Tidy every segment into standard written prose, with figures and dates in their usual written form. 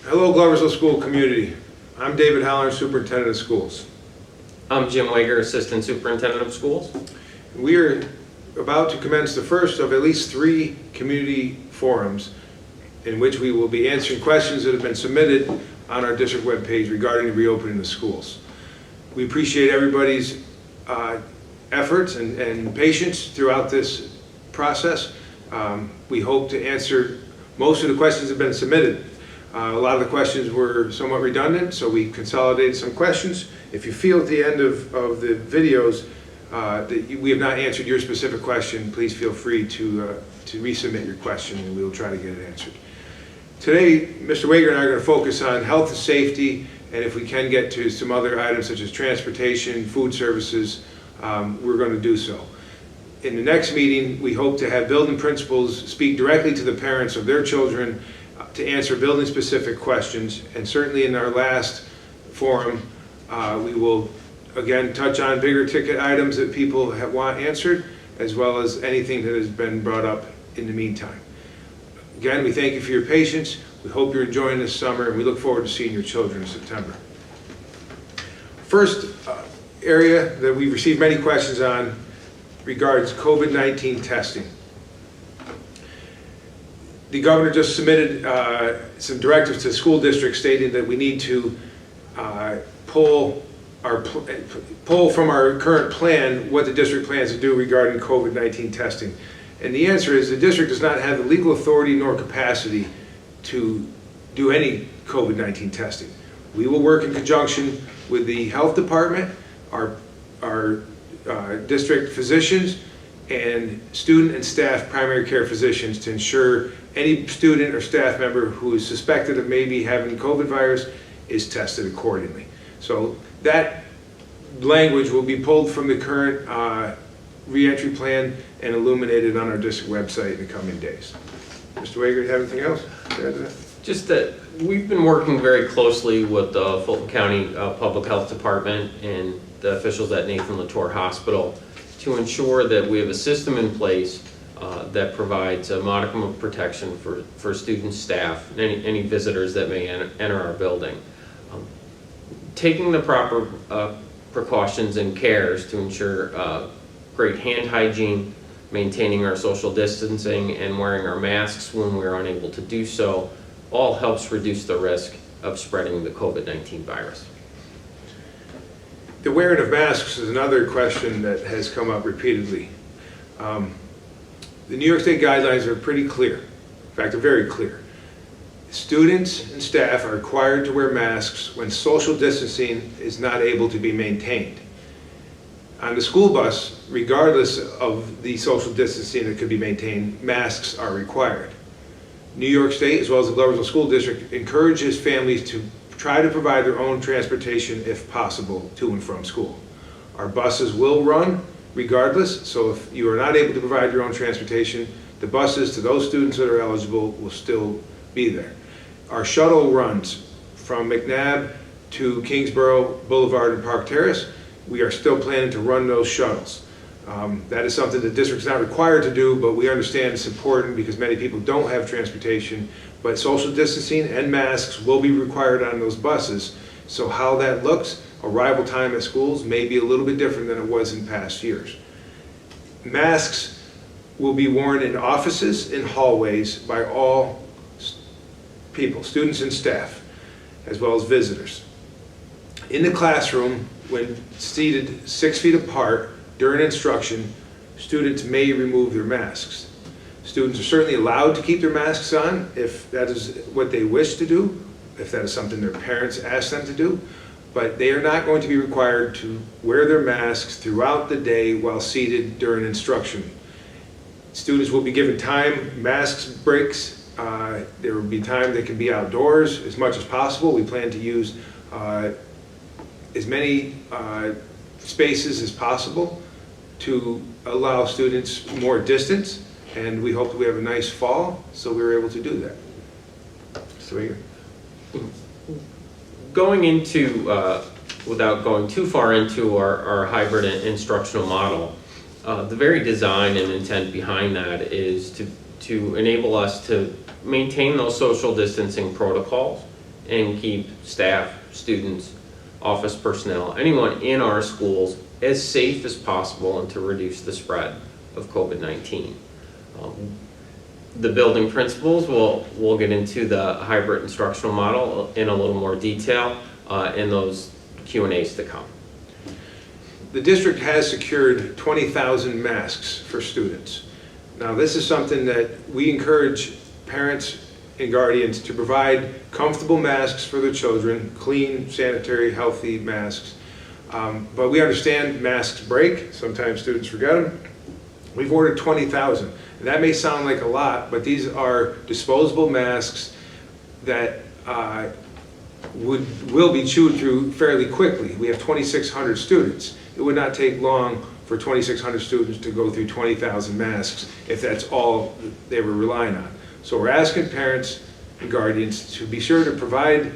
Hello, Gloversville School community. I'm David Holler, Superintendent of Schools. I'm Jim Wager, Assistant Superintendent of Schools. We are about to commence the first of at least 3 community forums in which we will be answering questions that have been submitted on our district webpage regarding the reopening of schools. We appreciate everybody's efforts and patience throughout this process. We hope to answer most of the questions that have been submitted. A lot of the questions were somewhat redundant, so we consolidated some questions. If you feel at the end of the videos that we have not answered your specific question, please feel free to resubmit your question and we will try to get it answered. Today, Mr. Wager and I are going to focus on health and safety, and if we can get to some other items such as transportation, food services, we're going to do so. In the next meeting, we hope to have building principals speak directly to the parents of their children to answer building specific questions, and certainly in our last forum, we will again touch on bigger ticket items that people want answered, as well as anything that has been brought up in the meantime. Again, we thank you for your patience. We hope you're enjoying this summer, and we look forward to seeing your children in September. First area that we've received many questions on regards COVID-19 testing. The governor just submitted some directives to the school district stating that we need to pull from our current plan what the district plans to do regarding COVID-19 testing. And the answer is the district does not have the legal authority nor capacity to do any COVID-19 testing. We will work in conjunction with the health department, our district physicians, and student and staff primary care physicians to ensure any student or staff member who is suspected of maybe having COVID virus is tested accordingly. So that language will be pulled from the current reentry plan and illuminated on our district website in the coming days. Mr. Wager, do you have anything else to add to that? Just that we've been working very closely with the Fulton County Public Health Department and the officials at Nathan Latour Hospital to ensure that we have a system in place that provides a modicum of protection for students, staff, and any visitors that may enter our building. Taking the proper precautions and cares to ensure great hand hygiene, maintaining our social distancing, and wearing our masks when we're unable to do so, all helps reduce the risk of spreading the COVID-19 virus. The wearing of masks is another question that has come up repeatedly. The New York State guidelines are pretty clear. In fact, they're very clear. Students and staff are required to wear masks when social distancing is not able to be maintained. On the school bus, regardless of the social distancing that could be maintained, masks are required. New York State, as well as the Gloversville School District, encourages families to try to provide their own transportation if possible to and from school. Our buses will run regardless, so if you are not able to provide your own transportation, the buses to those students that are eligible will still be there. Our shuttle runs from McNabb to Kingsborough Boulevard and Park Terrace. We are still planning to run those shuttles. That is something the district's not required to do, but we understand it's important because many people don't have transportation, but social distancing and masks will be required on those buses. So how that looks, arrival time at schools may be a little bit different than it was in past years. Masks will be worn in offices and hallways by all people, students and staff, as well as visitors. In the classroom, when seated 6 feet apart during instruction, students may remove their masks. Students are certainly allowed to keep their masks on if that is what they wish to do, if that is something their parents ask them to do, but they are not going to be required to wear their masks throughout the day while seated during instruction. Students will be given time, masks breaks. There will be time they can be outdoors as much as possible. We plan to use as many spaces as possible to allow students more distance, and we hope that we have a nice fall, so we were able to do that. So here. Going into, without going too far into our hybrid instructional model, the very design and intent behind that is to enable us to maintain those social distancing protocols and keep staff, students, office personnel, anyone in our schools as safe as possible and to reduce the spread of COVID-19. The building principals will get into the hybrid instructional model in a little more detail in those Q&As to come. The district has secured 20,000 masks for students. Now, this is something that we encourage parents and guardians to provide comfortable masks for their children, clean, sanitary, healthy masks. But we understand masks break. Sometimes students forget them. We've ordered 20,000. And that may sound like a lot, but these are disposable masks that will be chewed through fairly quickly. We have 2,600 students. It would not take long for 2,600 students to go through 20,000 masks if that's all they were relying on. So we're asking parents and guardians to be sure to provide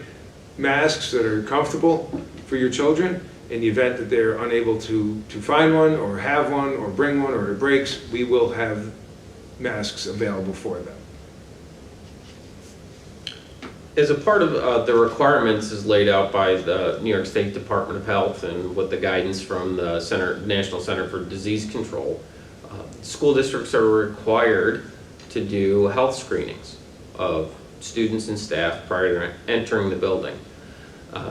masks that are comfortable for your children. In the event that they're unable to find one or have one or bring one or it breaks, we will have masks available for them. As a part of the requirements as laid out by the New York State Department of Health and with the guidance from the National Center for Disease Control, school districts are required to do health screenings of students and staff prior to entering the building.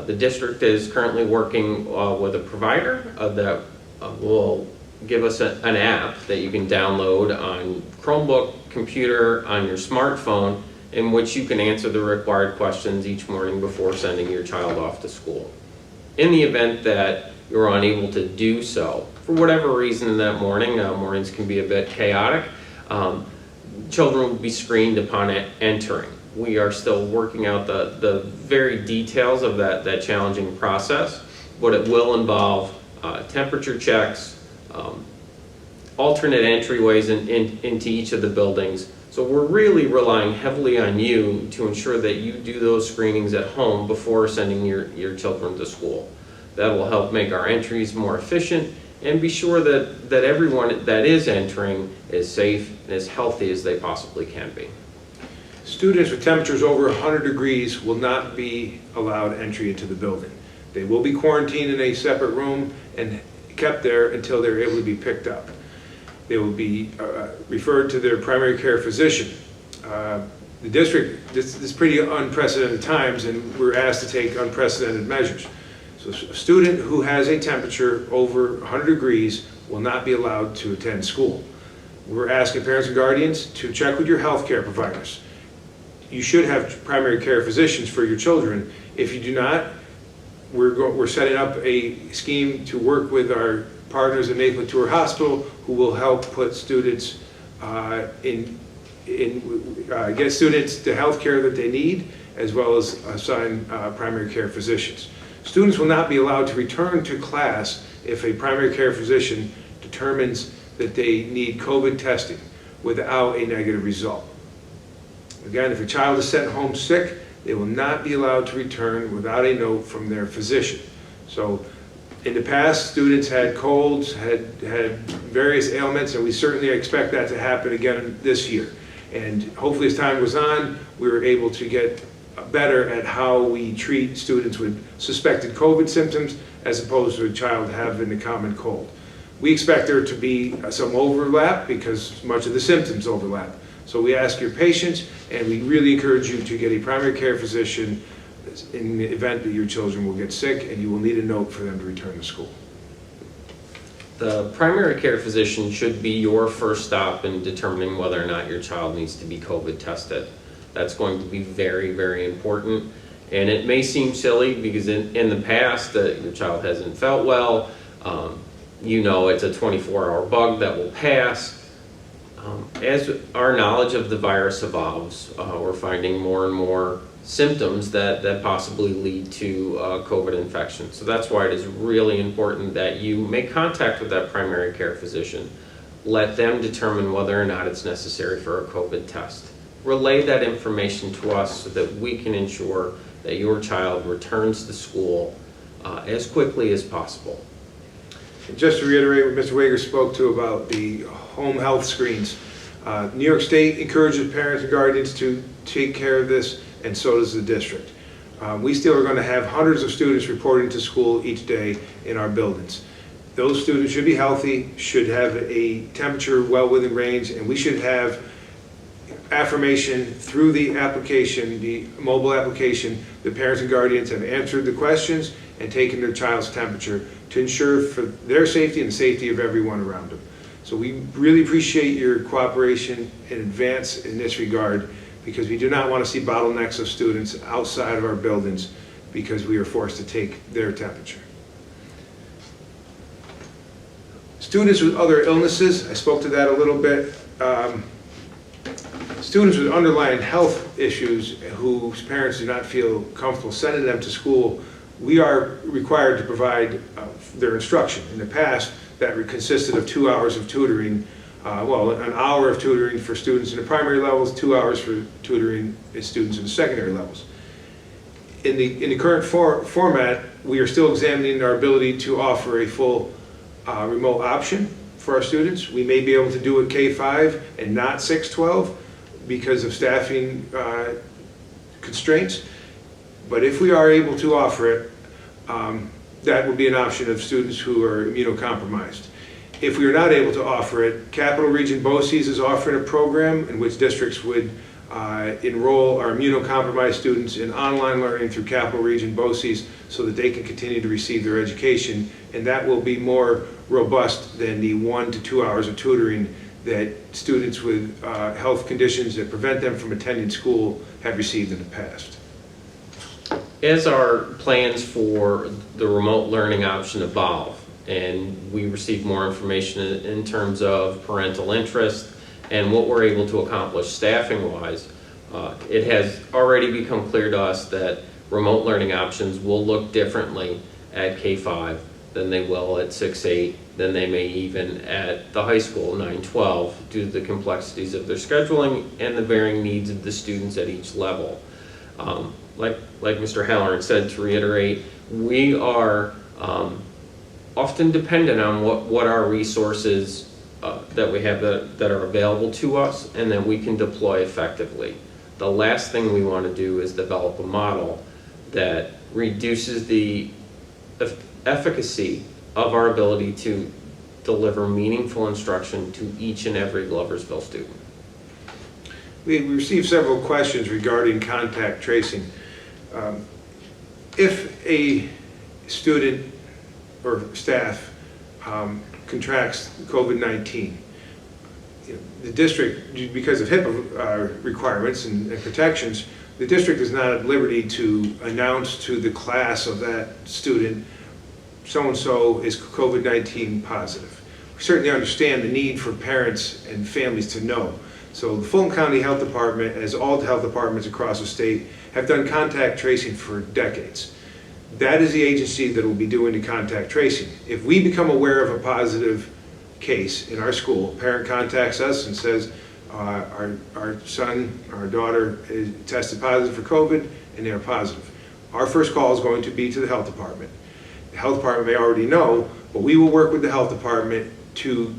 The district is currently working with a provider that will give us an app that you can download on Chromebook, computer, on your smartphone, in which you can answer the required questions each morning before sending your child off to school. In the event that you're unable to do so, for whatever reason in that morning, mornings can be a bit chaotic, children will be screened upon entering. We are still working out the very details of that challenging process, but it will involve temperature checks, alternate entryways into each of the buildings. So we're really relying heavily on you to ensure that you do those screenings at home before sending your children to school. That will help make our entries more efficient and be sure that everyone that is entering is safe and as healthy as they possibly can be. Students with temperatures over 100 degrees will not be allowed entry into the building. They will be quarantined in a separate room and kept there until they're able to be picked up. They will be referred to their primary care physician. The district, this is pretty unprecedented times, and we're asked to take unprecedented measures. So a student who has a temperature over 100 degrees will not be allowed to attend school. We're asking parents and guardians to check with your healthcare providers. You should have primary care physicians for your children. If you do not, we're setting up a scheme to work with our partners at Nathan Latour Hospital who will help put students get students the health care that they need, as well as assign primary care physicians. Students will not be allowed to return to class if a primary care physician determines that they need COVID testing without a negative result. Again, if a child is sent home sick, they will not be allowed to return without a note from their physician. So in the past, students had colds, had various ailments, and we certainly expect that to happen again this year. And hopefully as time goes on, we were able to get better at how we treat students with suspected COVID symptoms as opposed to a child having a common cold. We expect there to be some overlap because much of the symptoms overlap. So we ask your patience, and we really encourage you to get a primary care physician in the event that your children will get sick and you will need a note for them to return to school. The primary care physician should be your first stop in determining whether or not your child needs to be COVID tested. That's going to be very, very important. And it may seem silly because in the past that your child hasn't felt well, you know it's a 24-hour bug that will pass. As our knowledge of the virus evolves, we're finding more and more symptoms that possibly lead to COVID infection. So that's why it is really important that you make contact with that primary care physician. Let them determine whether or not it's necessary for a COVID test. Relay that information to us so that we can ensure that your child returns to school as quickly as possible. And just to reiterate what Mr. Wager spoke to about the home health screens, New York State encourages parents and guardians to take care of this, and so does the district. We still are going to have hundreds of students reporting to school each day in our buildings. Those students should be healthy, should have a temperature well within range, and we should have affirmation through the application, the mobile application, the parents and guardians have answered the questions and taken their child's temperature to ensure for their safety and the safety of everyone around them. So we really appreciate your cooperation in advance in this regard, because we do not want to see bottlenecks of students outside of our buildings because we are forced to take their temperature. Students with other illnesses, I spoke to that a little bit. Students with underlying health issues whose parents do not feel comfortable sending them to school, we are required to provide their instruction. In the past, that consisted of 2 hours of tutoring, an hour of tutoring for students in the primary levels, 2 hours for tutoring students in the secondary levels. In the current format, we are still examining our ability to offer a full remote option for our students. We may be able to do it K-5 and not 6-12 because of staffing constraints. But if we are able to offer it, that would be an option of students who are immunocompromised. If we are not able to offer it, Capital Region BOCES is offering a program in which districts would enroll our immunocompromised students in online learning through Capital Region BOCES so that they can continue to receive their education, and that will be more robust than the 1 to 2 hours of tutoring that students with health conditions that prevent them from attending school have received in the past. As our plans for the remote learning option evolve and we receive more information in terms of parental interest and what we're able to accomplish staffing-wise, it has already become clear to us that remote learning options will look differently at K-5 than they will at 6-8, than they may even at the high school, 9-12, due to the complexities of their scheduling and the varying needs of the students at each level. Like Mr. Halloran said, to reiterate, we are often dependent on what our resources that we have that are available to us and that we can deploy effectively. The last thing we want to do is develop a model that reduces the efficacy of our ability to deliver meaningful instruction to each and every Gloversville student. We received several questions regarding contact tracing. If a student or staff contracts COVID-19, the district, because of HIPAA requirements and protections, the district is not at liberty to announce to the class of that student, so-and-so is COVID-19 positive. We certainly understand the need for parents and families to know. So the Fulton County Health Department, as all health departments across the state, have done contact tracing for decades. That is the agency that will be doing the contact tracing. If we become aware of a positive case in our school, a parent contacts us and says, our son, our daughter is tested positive for COVID and they're positive. Our first call is going to be to the health department. The health department may already know, but we will work with the health department to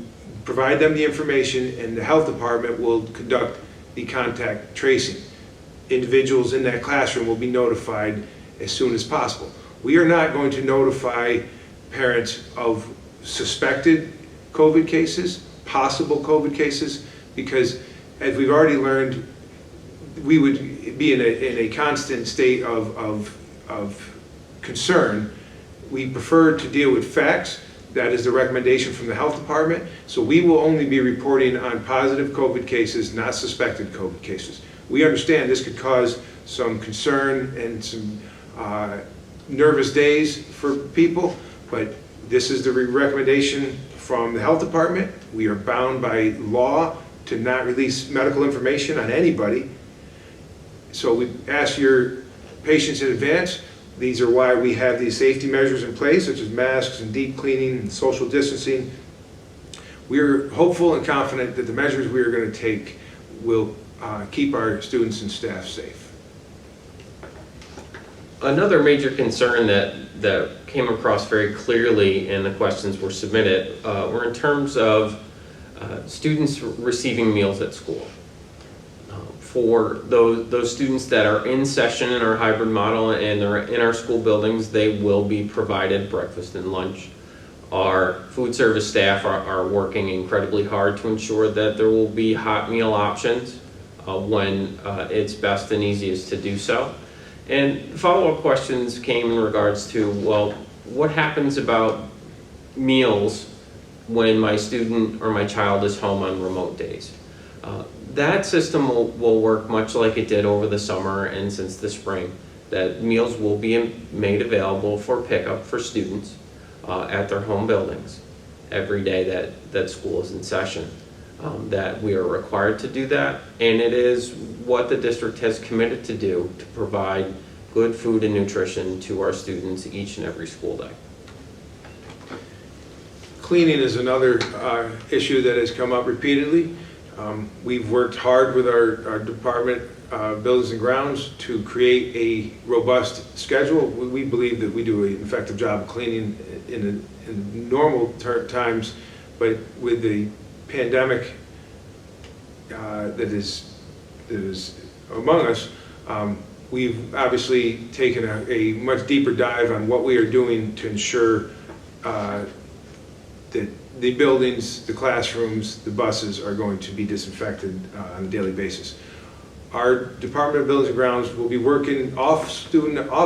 provide them the information, and the health department will conduct the contact tracing. Individuals in that classroom will be notified as soon as possible. We are not going to notify parents of suspected COVID cases, possible COVID cases, because as we've already learned, we would be in a constant state of concern. We prefer to deal with facts. That is the recommendation from the health department. So we will only be reporting on positive COVID cases, not suspected COVID cases. We understand this could cause some concern and some nervous days for people, but this is the recommendation from the health department. We are bound by law to not release medical information on anybody. So we ask your patience in advance. These are why we have these safety measures in place, such as masks and deep cleaning and social distancing. We are hopeful and confident that the measures we are going to take will keep our students and staff safe. Another major concern that came across very clearly in the questions were submitted were in terms of students receiving meals at school. for those students that are in session in our hybrid model and are in our school buildings, they will be provided breakfast and lunch. Our food service staff are working incredibly hard to ensure that there will be hot meal options when it's best and easiest to do so. And follow-up questions came in regards to, well, what happens about meals when my student or my child is home on remote days? That system will work much like it did over the summer and since the spring, that meals will be made available for pickup for students at their home buildings every day that school is in session. That we are required to do that, and it is what the district has committed to do to provide good food and nutrition to our students each and every school day. Cleaning is another issue that has come up repeatedly. We've worked hard with our Department of Buildings and Grounds to create a robust schedule. We believe that we do an effective job of cleaning in normal times, but with the pandemic that is among us, we've obviously taken a much deeper dive on what we are doing to ensure that the buildings, the classrooms, the buses are going to be disinfected on a daily basis. Our Department of Buildings and Grounds will be working off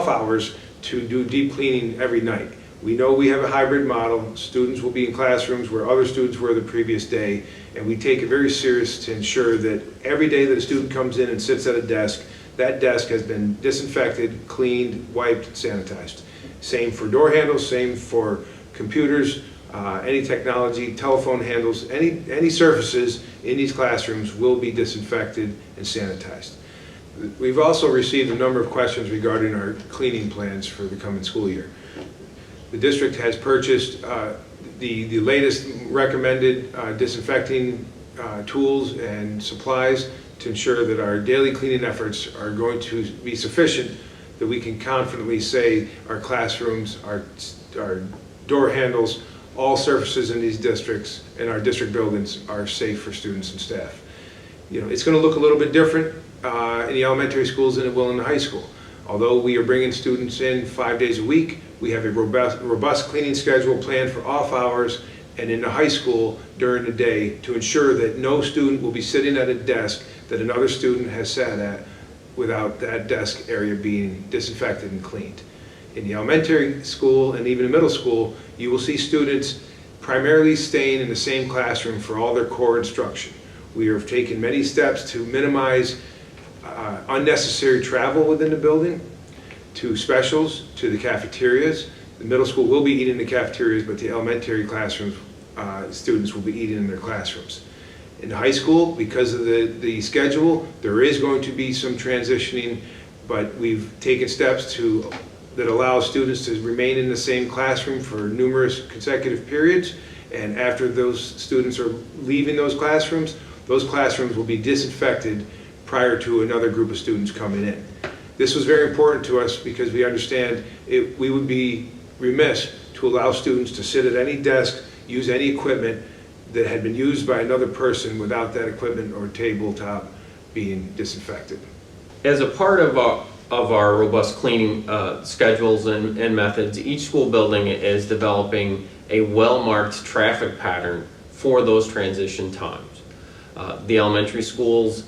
hours to do deep cleaning every night. We know we have a hybrid model. Students will be in classrooms where other students were the previous day, and we take it very serious to ensure that every day that a student comes in and sits at a desk, that desk has been disinfected, cleaned, wiped, sanitized. Same for door handles, same for computers, any technology, telephone handles, any surfaces in these classrooms will be disinfected and sanitized. We've also received a number of questions regarding our cleaning plans for the coming school year. The district has purchased the latest recommended disinfecting tools and supplies to ensure that our daily cleaning efforts are going to be sufficient that we can confidently say our classrooms, our door handles, all surfaces in these districts and our district buildings are safe for students and staff. You know, it's going to look a little bit different in the elementary schools than it will in the high school. Although we are bringing students in 5 days a week, we have a robust cleaning schedule planned for off hours and in the high school during the day to ensure that no student will be sitting at a desk that another student has sat at without that desk area being disinfected and cleaned. In the elementary school and even the middle school, you will see students primarily staying in the same classroom for all their core instruction. We have taken many steps to minimize unnecessary travel within the building, to specials, to the cafeterias. The middle school will be eating in the cafeterias, but the elementary classrooms, students will be eating in their classrooms. In the high school, because of the schedule, there is going to be some transitioning, but we've taken steps that allow students to remain in the same classroom for numerous consecutive periods, and after those students are leaving those classrooms will be disinfected prior to another group of students coming in. This was very important to us because we understand we would be remiss to allow students to sit at any desk, use any equipment that had been used by another person without that equipment or tabletop being disinfected. As a part of our robust cleaning schedules and methods, each school building is developing a well-marked traffic pattern for those transition times. The elementary schools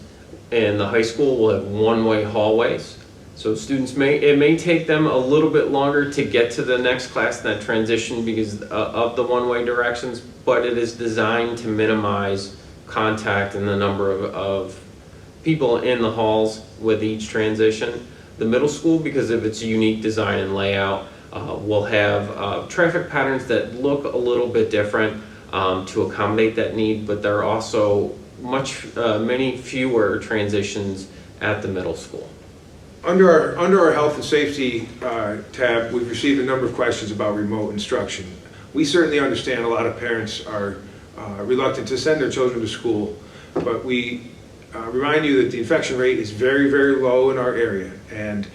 and the high school will have one-way hallways. So students it may take them a little bit longer to get to the next class in that transition because of the one-way directions, but it is designed to minimize contact and the number of people in the halls with each transition. The middle school, because of its unique design and layout, will have traffic patterns that look a little bit different to accommodate that need, but there are also many fewer transitions at the middle school. Under our health and safety tab, we've received a number of questions about remote instruction. We certainly understand a lot of parents are reluctant to send their children to school, but we remind you that the infection rate is very, very low in our area. And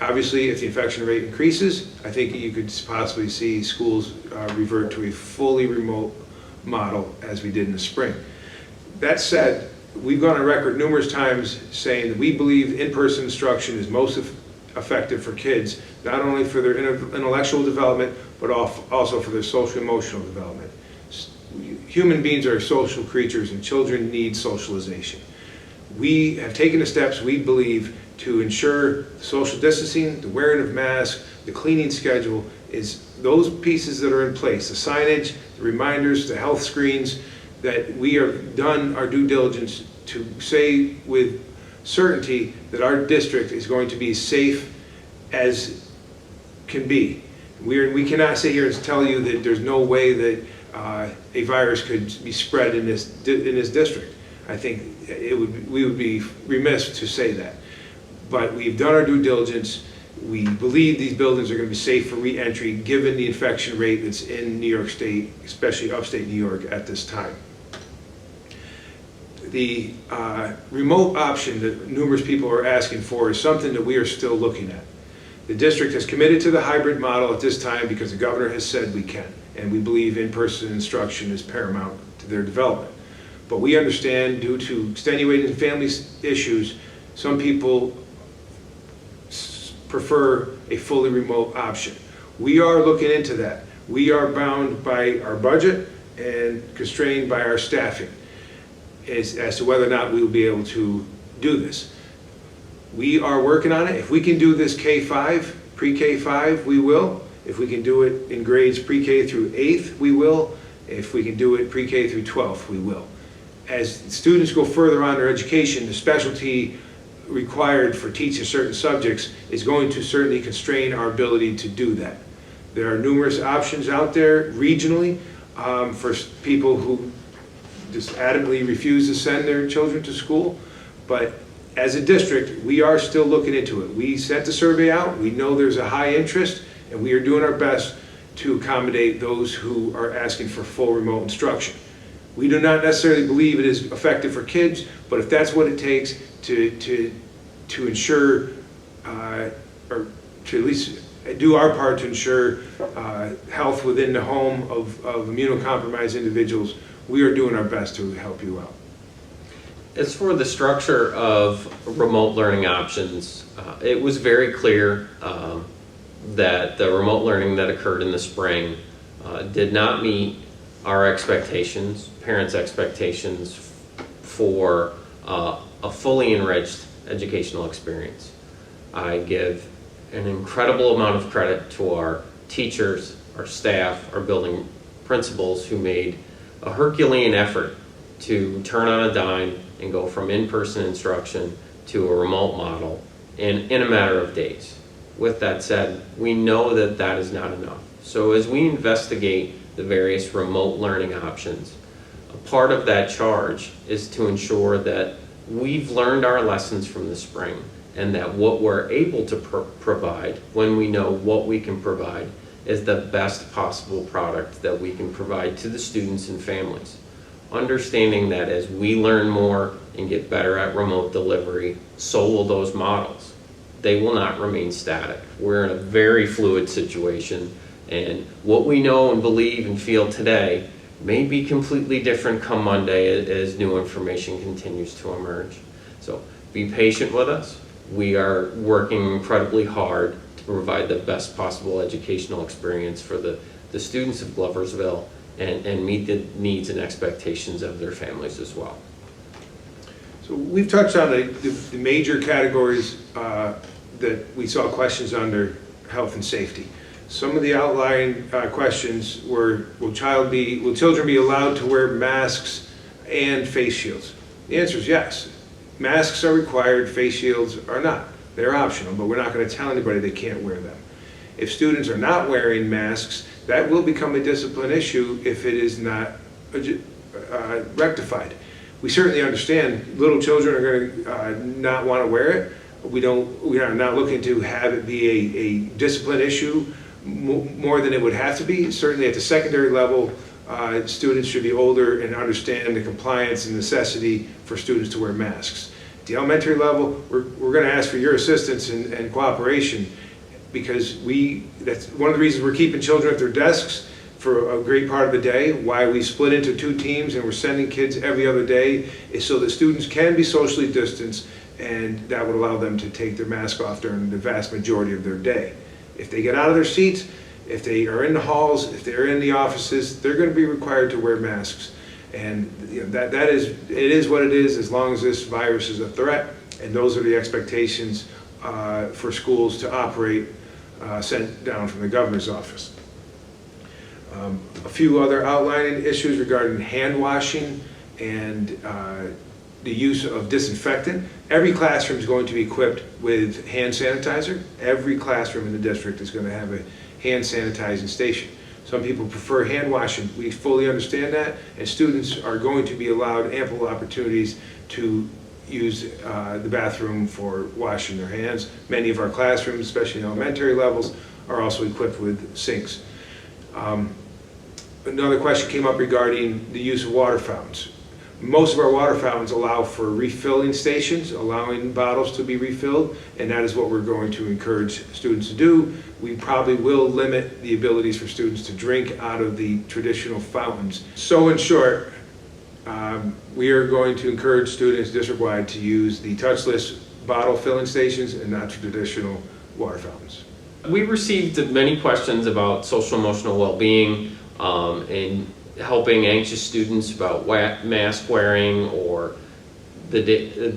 obviously, if the infection rate increases, I think you could possibly see schools revert to a fully remote model as we did in the spring. That said, we've gone on record numerous times saying that we believe in-person instruction is most effective for kids, not only for their intellectual development, but also for their social emotional development. Human beings are social creatures and children need socialization. We have taken the steps, we believe, to ensure social distancing, the wearing of masks, the cleaning schedule, is those pieces that are in place, the signage, the reminders, the health screens, that we have done our due diligence to say with certainty that our district is going to be safe as can be. We cannot sit here and tell you that there's no way that a virus could be spread in this district. I think we would be remiss to say that. But we've done our due diligence. We believe these buildings are going to be safe for re-entry given the infection rate that's in New York State, especially upstate New York at this time. The remote option that numerous people are asking for is something that we are still looking at. The district has committed to the hybrid model at this time because the governor has said we can, and we believe in-person instruction is paramount to their development. But we understand, due to extenuating family issues, some people prefer a fully remote option. We are looking into that. We are bound by our budget and constrained by our staffing as to whether or not we will be able to do this. We are working on it. If we can do this K-5, pre-K-5, we will. If we can do it in grades pre-K through 8th, we will. If we can do it pre-K through 12th, we will. As students go further on in their education, the specialty required for teaching certain subjects is going to certainly constrain our ability to do that. There are numerous options out there regionally for people who just adamantly refuse to send their children to school, but as a district, we are still looking into it. We sent the survey out, we know there's a high interest, and we are doing our best to accommodate those who are asking for full remote instruction. We do not necessarily believe it is effective for kids, but if that's what it takes to ensure, or to at least do our part to ensure health within the home of immunocompromised individuals, we are doing our best to help you out. As for the structure of remote learning options, it was very clear that the remote learning that occurred in the spring did not meet our expectations, parents' expectations for a fully enriched educational experience. I give an incredible amount of credit to our teachers, our staff, our building principals who made a Herculean effort to turn on a dime and go from in-person instruction to a remote model in a matter of days. With that said, we know that that is not enough. So as we investigate the various remote learning options, a part of that charge is to ensure that we've learned our lessons from the spring and that what we're able to provide, when we know what we can provide, is the best possible product that we can provide to the students and families. Understanding that as we learn more and get better at remote delivery, so will those models. They will not remain static. We're in a very fluid situation, and what we know and believe and feel today may be completely different come Monday as new information continues to emerge. So be patient with us. We are working incredibly hard to provide the best possible educational experience for the students of Gloversville and meet the needs and expectations of their families as well. So we've touched on the major categories that we saw questions under health and safety. Some of the outlying questions were, will children be allowed to wear masks and face shields? The answer is yes. Masks are required, face shields are not. They're optional, but we're not going to tell anybody they can't wear them. If students are not wearing masks, that will become a discipline issue if it is not rectified. We certainly understand little children are going to not want to wear it. We are not looking to have it be a discipline issue more than it would have to be. Certainly at the secondary level, students should be older and understand the compliance and necessity for students to wear masks. At the elementary level, we're going to ask for your assistance and cooperation, because that's one of the reasons we're keeping children at their desks for a great part of the day. Why we split into 2 teams and we're sending kids every other day is so that students can be socially distanced, and that would allow them to take their mask off during the vast majority of their day. If they get out of their seats, if they are in the halls, if they're in the offices, they're going to be required to wear masks. And you know, it is what it is, as long as this virus is a threat, and those are the expectations for schools to operate sent down from the governor's office. A few other outlining issues regarding hand washing and the use of disinfectant. Every classroom is going to be equipped with hand sanitizer. Every classroom in the district is going to have a hand sanitizing station. Some people prefer hand washing. We fully understand that, and students are going to be allowed ample opportunities to use the bathroom for washing their hands. Many of our classrooms, especially in elementary levels, are also equipped with sinks. Another question came up regarding the use of water fountains. Most of our water fountains allow for refilling stations, allowing bottles to be refilled, and that is what we're going to encourage students to do. We probably will limit the abilities for students to drink out of the traditional fountains. So in short, we are going to encourage students district-wide to use the touchless bottle filling stations and not traditional water fountains. We received many questions about social emotional well-being and helping anxious students about mask wearing, or the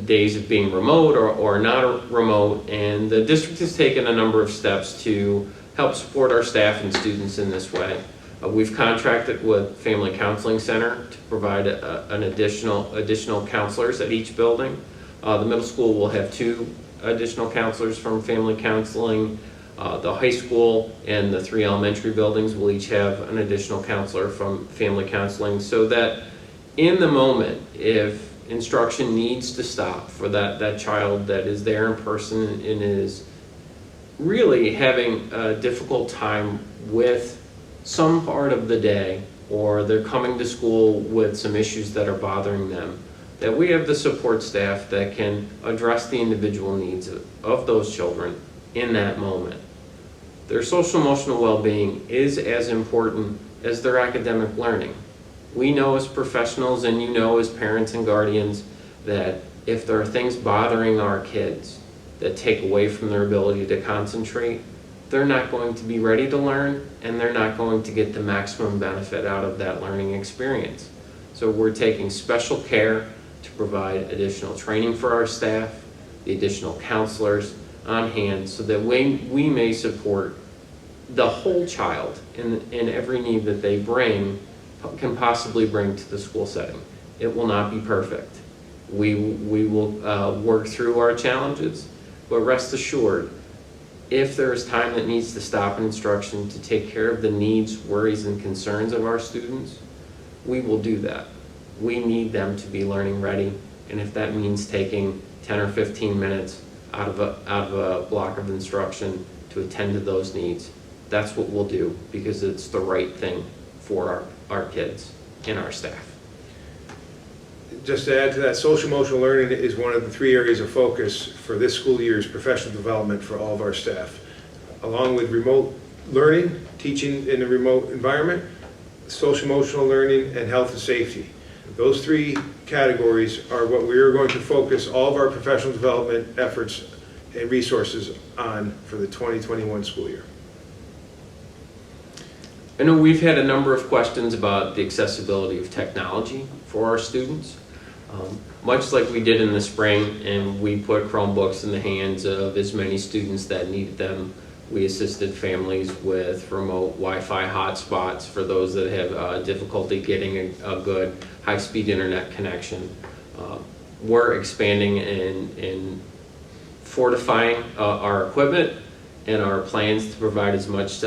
days of being remote or not remote, and the district has taken a number of steps to help support our staff and students in this way. We've contracted with Family Counseling Center to provide additional counselors at each building. The middle school will have 2 additional counselors from family counseling. The high school and the 3 elementary buildings will each have an additional counselor from family counseling, so that in the moment, if instruction needs to stop for that child that is there in person and is really having a difficult time with some part of the day, or they're coming to school with some issues that are bothering them, that we have the support staff that can address the individual needs of those children in that moment. Their social emotional well-being is as important as their academic learning. We know as professionals, and you know as parents and guardians, that if there are things bothering our kids that take away from their ability to concentrate, they're not going to be ready to learn, and they're not going to get the maximum benefit out of that learning experience. So we're taking special care to provide additional training for our staff, the additional counselors on hand, so that we may support the whole child in every need that they can possibly bring to the school setting. It will not be perfect. We will work through our challenges, but rest assured, if there is time that needs to stop in instruction to take care of the needs, worries, and concerns of our students, we will do that. We need them to be learning ready, and if that means taking 10 or 15 minutes out of a block of instruction to attend to those needs, that's what we'll do, because it's the right thing for our kids and our staff. Just to add to that, social emotional learning is one of the 3 areas of focus for this school year's professional development for all of our staff. Along with remote learning, teaching in a remote environment, social emotional learning, and health and safety. Those 3 categories are what we are going to focus all of our professional development efforts and resources on for the 2021 school year. I know we've had a number of questions about the accessibility of technology for our students. Much like we did in the spring, and we put Chromebooks in the hands of as many students that needed them, we assisted families with remote Wi-Fi hotspots for those that have difficulty getting a good high-speed internet connection. We're expanding and fortifying our equipment and our plans to provide as much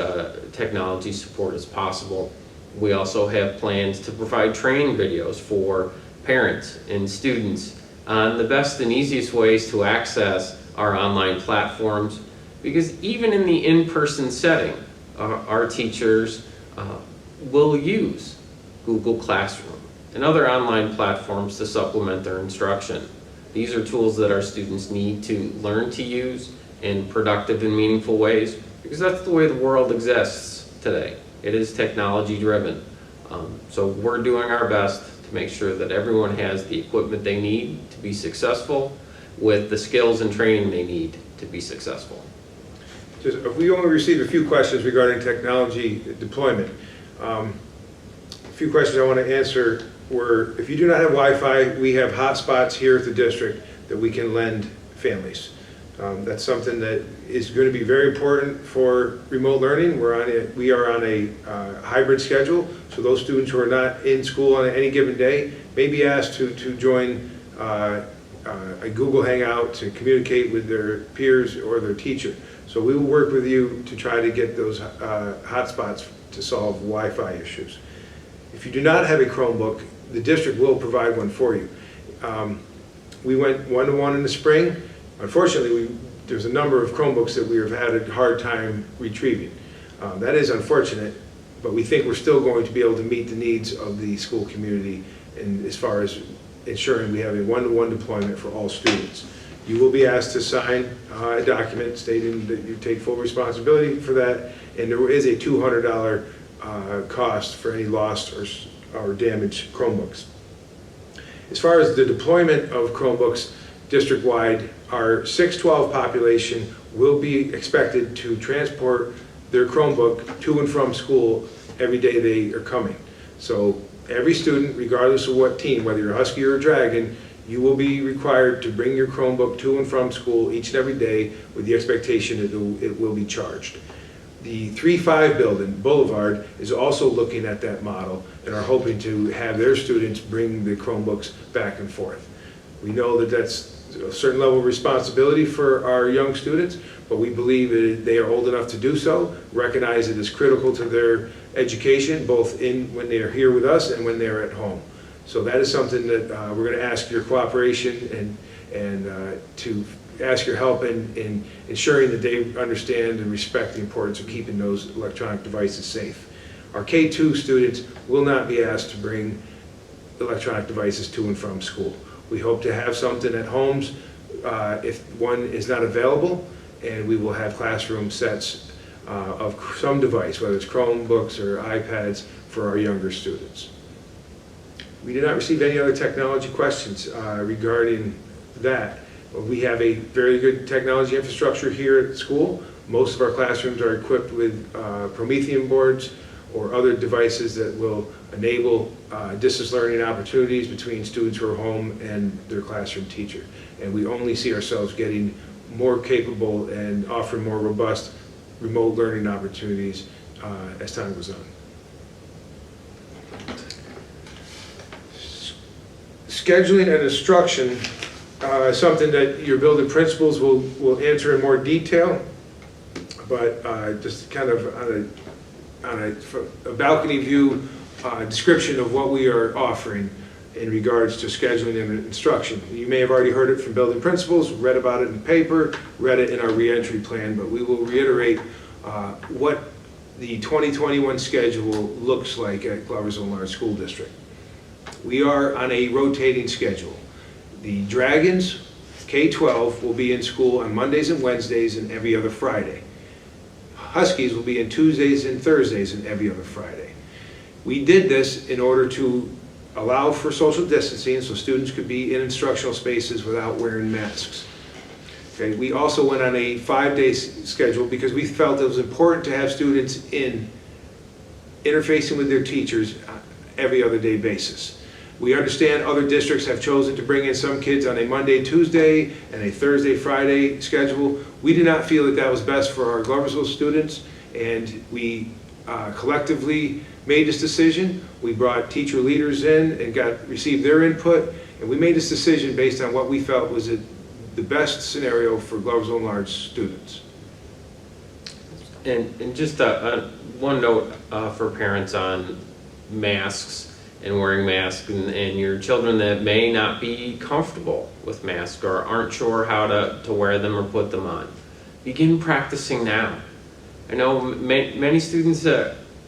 technology support as possible. We also have plans to provide training videos for parents and students on the best and easiest ways to access our online platforms, because even in the in-person setting, our teachers will use Google Classroom and other online platforms to supplement their instruction. These are tools that our students need to learn to use in productive and meaningful ways, because that's the way the world exists today. It is technology driven. So we're doing our best to make sure that everyone has the equipment they need to be successful with the skills and training they need to be successful. We only received a few questions regarding technology deployment. A few questions I want to answer were, if you do not have Wi-Fi, we have hotspots here at the district that we can lend families. That's something that is going to be very important for remote learning. We are on a hybrid schedule, so those students who are not in school on any given day may be asked to join a Google Hangout to communicate with their peers or their teacher. So we will work with you to try to get those hotspots to solve Wi-Fi issues. If you do not have a Chromebook, the district will provide one for you. We went one-to-one in the spring. Unfortunately, there's a number of Chromebooks that we have had a hard time retrieving. That is unfortunate, but we think we're still going to be able to meet the needs of the school community and as far as ensuring we have a one-to-one deployment for all students. You will be asked to sign a document stating that you take full responsibility for that, and there is a $200 cost for any lost or damaged Chromebooks. As far as the deployment of Chromebooks district-wide, our 612 population will be expected to transport their Chromebook to and from school every day they are coming. So every student, regardless of what team, whether you're Husky or Dragon, you will be required to bring your Chromebook to and from school each and every day with the expectation that it will be charged. The 3-5 building, Boulevard, is also looking at that model and are hoping to have their students bring the Chromebooks back and forth. We know that that's a certain level of responsibility for our young students, but we believe that they are old enough to do so, recognize it is critical to their education, both when they are here with us and when they're at home. So that is something that we're going to ask your cooperation and to ask your help in ensuring that they understand and respect the importance of keeping those electronic devices safe. Our K-2 students will not be asked to bring electronic devices to and from school. We hope to have something at homes if one is not available, and we will have classroom sets of some device, whether it's Chromebooks or iPads, for our younger students. We did not receive any other technology questions regarding that. We have a very good technology infrastructure here at school. Most of our classrooms are equipped with Promethean boards or other devices that will enable distance learning opportunities between students who are home and their classroom teacher. And we only see ourselves getting more capable and offering more robust remote learning opportunities as time goes on. Scheduling and instruction is something that your building principals will answer in more detail, but just kind of on a balcony view description of what we are offering in regards to scheduling and instruction. You may have already heard it from building principals, read about it in the paper, read it in our reentry plan, but we will reiterate what the 2021 schedule looks like at Gloversville School District. We are on a rotating schedule. The Dragons, K-12, will be in school on Mondays and Wednesdays and every other Friday. Huskies will be in Tuesdays and Thursdays and every other Friday. We did this in order to allow for social distancing so students could be in instructional spaces without wearing masks. Okay. We also went on a 5-day schedule because we felt it was important to have students interfacing with their teachers every other day basis. We understand other districts have chosen to bring in some kids on a Monday, Tuesday, and a Thursday, Friday schedule. We did not feel that that was best for our Gloversville students, and we collectively made this decision. We brought teacher leaders in and received their input, and we made this decision based on what we felt was the best scenario for Gloversville Large students. And just one note for parents on masks and wearing masks and your children that may not be comfortable with masks or aren't sure how to wear them or put them on. Begin practicing now. I know many students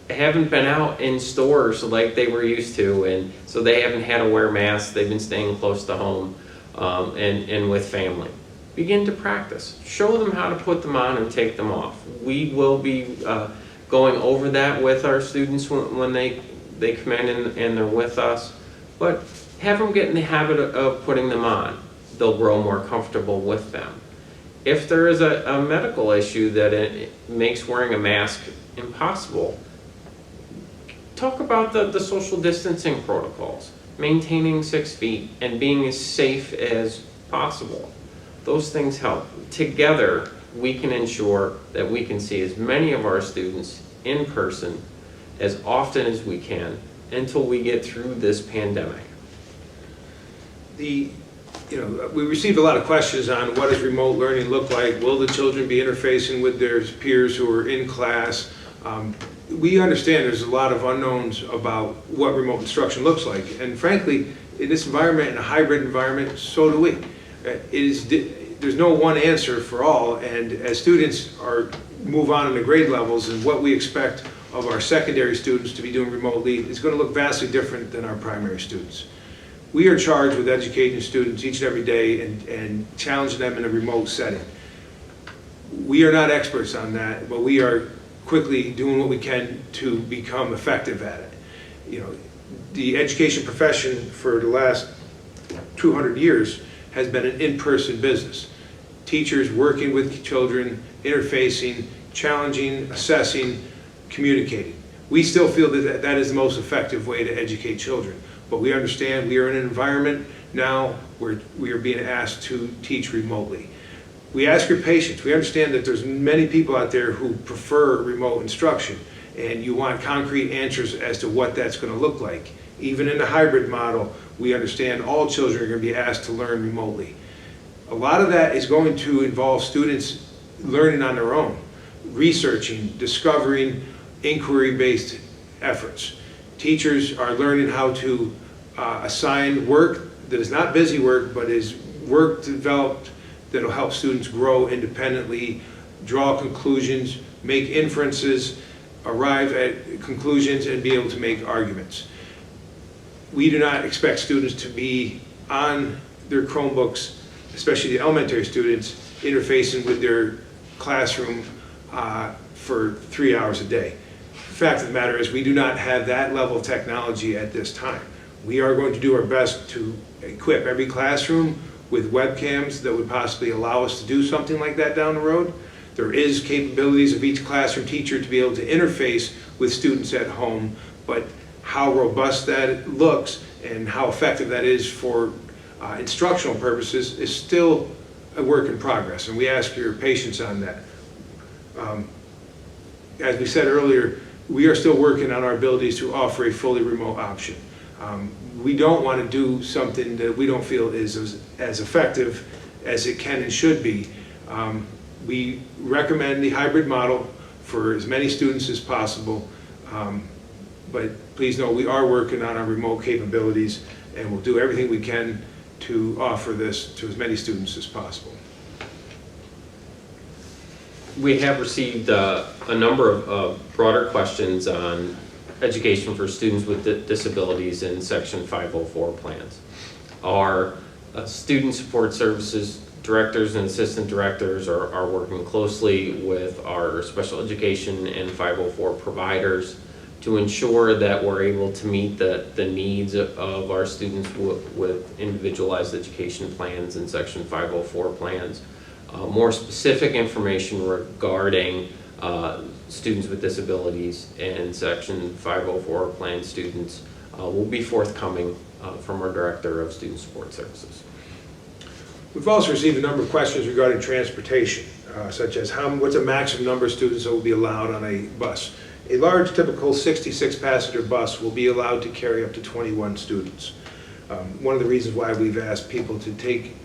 haven't been out in stores like they were used to, and so they haven't had to wear masks. They've been staying close to home and with family. Begin to practice. Show them how to put them on and take them off. We will be going over that with our students when they come in and they're with us, but have them get in the habit of putting them on. They'll grow more comfortable with them. If there is a medical issue that it makes wearing a mask impossible, talk about the social distancing protocols, maintaining 6 feet, and being as safe as possible. Those things help. Together, we can ensure that we can see as many of our students in person as often as we can until we get through this pandemic. We received a lot of questions on what does remote learning look like? Will the children be interfacing with their peers who are in class? We understand there's a lot of unknowns about what remote instruction looks like. And frankly, in this environment, in a hybrid environment, so do we. There's no one answer for all, and as students move on in the grade levels, and what we expect of our secondary students to be doing remotely is going to look vastly different than our primary students. We are charged with educating students each and every day and challenging them in a remote setting. We are not experts on that, but we are quickly doing what we can to become effective at it. The education profession for the last 200 years has been an in-person business. Teachers working with children, interfacing, challenging, assessing, communicating. We still feel that that is the most effective way to educate children. But we understand we are in an environment now where we are being asked to teach remotely. We ask your patience. We understand that there's many people out there who prefer remote instruction, and you want concrete answers as to what that's going to look like. Even in the hybrid model, we understand all children are going to be asked to learn remotely. A lot of that is going to involve students learning on their own, researching, discovering, inquiry-based efforts. Teachers are learning how to assign work that is not busy work, but is work developed that will help students grow independently, draw conclusions, make inferences, arrive at conclusions, and be able to make arguments. We do not expect students to be on their Chromebooks, especially the elementary students, interfacing with their classroom for 3 hours a day. The fact of the matter is we do not have that level of technology at this time. We are going to do our best to equip every classroom with webcams that would possibly allow us to do something like that down the road. There is capabilities of each classroom teacher to be able to interface with students at home, but how robust that looks and how effective that is for instructional purposes is still a work in progress, and we ask your patience on that. As we said earlier, we are still working on our abilities to offer a fully remote option. We don't want to do something that we don't feel is as effective as it can and should be. We recommend the hybrid model for as many students as possible, but please know we are working on our remote capabilities, and we'll do everything we can to offer this to as many students as possible. We have received a number of broader questions on education for students with disabilities in Section 504 plans. Our student support services directors and assistant directors are working closely with our special education and 504 providers to ensure that we're able to meet the needs of our students with individualized education plans and Section 504 plans. More specific information regarding students with disabilities and Section 504 plan students will be forthcoming from our Director of Student Support Services. We've also received a number of questions regarding transportation, such as what's the maximum number of students that will be allowed on a bus. A large typical 66-passenger bus will be allowed to carry up to 21 students. One of the reasons why we've asked people to take,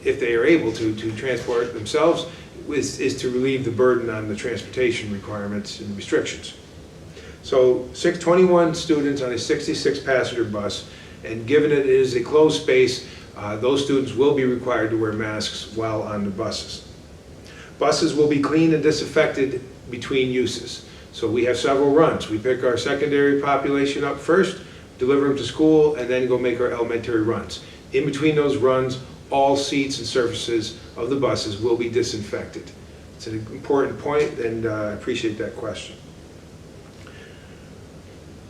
if they are able to transport themselves, is to relieve the burden on the transportation requirements and restrictions. So 21 students on a 66-passenger bus, and given it is a closed space, those students will be required to wear masks while on the buses. Buses will be cleaned and disinfected between uses. So we have several runs. We pick our secondary population up first, deliver them to school, and then go make our elementary runs. In between those runs, all seats and surfaces of the buses will be disinfected. It's an important point, and I appreciate that question.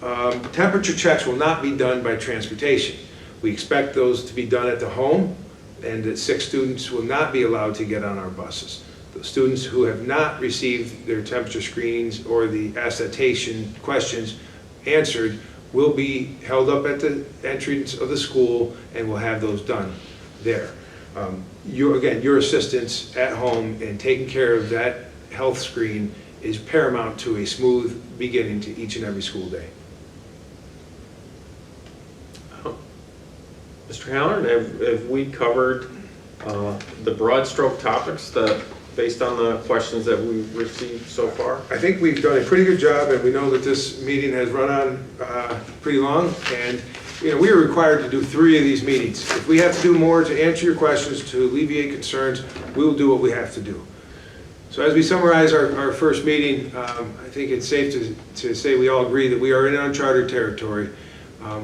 Temperature checks will not be done by transportation. We expect those to be done at the home, and that sick students will not be allowed to get on our buses. The students who have not received their temperature screenings or the attestation questions answered will be held up at the entrance of the school and will have those done there. Your assistance at home and taking care of that health screen is paramount to a smooth beginning to each and every school day. Mr. Hallard, have we covered the broad stroke topics based on the questions that we've received so far? I think we've done a pretty good job, and we know that this meeting has run on pretty long, and we are required to do 3 of these meetings. If we have to do more to answer your questions, to alleviate concerns, we will do what we have to do. So as we summarize our first meeting, I think it's safe to say we all agree that we are in uncharted territory.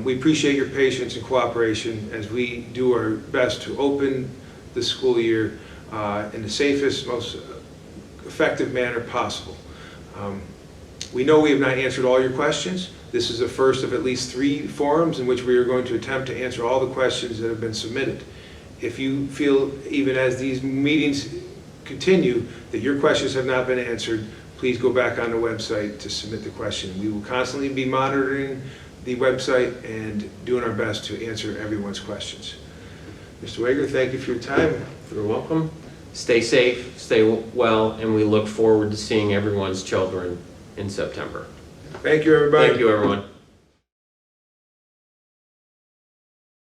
We appreciate your patience and cooperation as we do our best to open the school year in the safest, most effective manner possible. We know we have not answered all your questions. This is the first of at least 3 forums in which we are going to attempt to answer all the questions that have been submitted. If you feel, even as these meetings continue, that your questions have not been answered, please go back on the website to submit the question. We will constantly be monitoring the website and doing our best to answer everyone's questions. Mr. Wager, thank you for your time. You're welcome. Stay safe, stay well, and we look forward to seeing everyone's children in September. Thank you, everybody. Thank you, everyone.